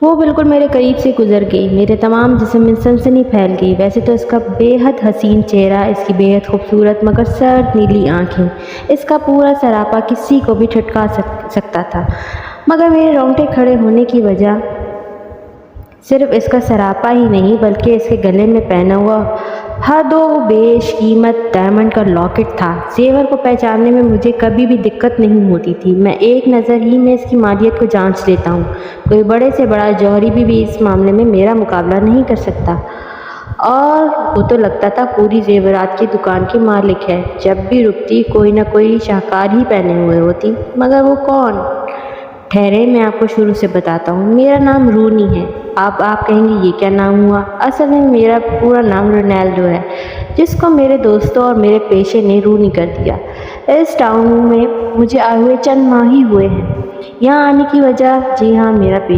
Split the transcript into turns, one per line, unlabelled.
وہ بالکل میرے قریب سے گزر گئی، میرے تمام جسم میں سنسنی پھیل گئی۔ ویسے تو اس کا بے حد حسین چہرہ، اس کی بے حد خوبصورت مگر سرد نیلی آنکھیں، اس کا پورا سراپا کسی کو بھی ٹھٹکا سکتا تھا، مگر میرے رونگٹے کھڑے ہونے کی وجہ صرف اس کا سراپا ہی نہیں بلکہ اس کے گلے میں پہنا ہوا حد و بیش قیمت ڈائمنڈ کا لاکٹ تھا۔ زیور کو پہچاننے میں مجھے کبھی بھی دقت نہیں ہوتی تھی، میں ایک نظر ہی میں اس کی مالیت کو جانچ لیتا ہوں۔ کوئی بڑے سے بڑا جوہری بھی اس معاملے میں میرا مقابلہ نہیں کر سکتا، اور وہ تو لگتا تھا پوری زیورات کی دکان کی مالک ہے۔ جب بھی رکتی کوئی نہ کوئی شاہکار ہی پہنے ہوئے ہوتی، مگر وہ کون؟ ٹھہرے، میں آپ کو شروع سے بتاتا ہوں۔ میرا نام رونی ہے۔ آپ کہیں گے یہ کیا نام ہوا؟ اصل میں میرا پورا نام رونالڈو ہے، جس کو میرے دوستوں اور میرے پیشے نے رونی کر دیا۔ اس ٹاؤن میں مجھے آئے ہوئے چند ماہ ہی ہوئے ہیں۔ یہاں آنے کی وجہ، جی ہاں، میرا پیشہ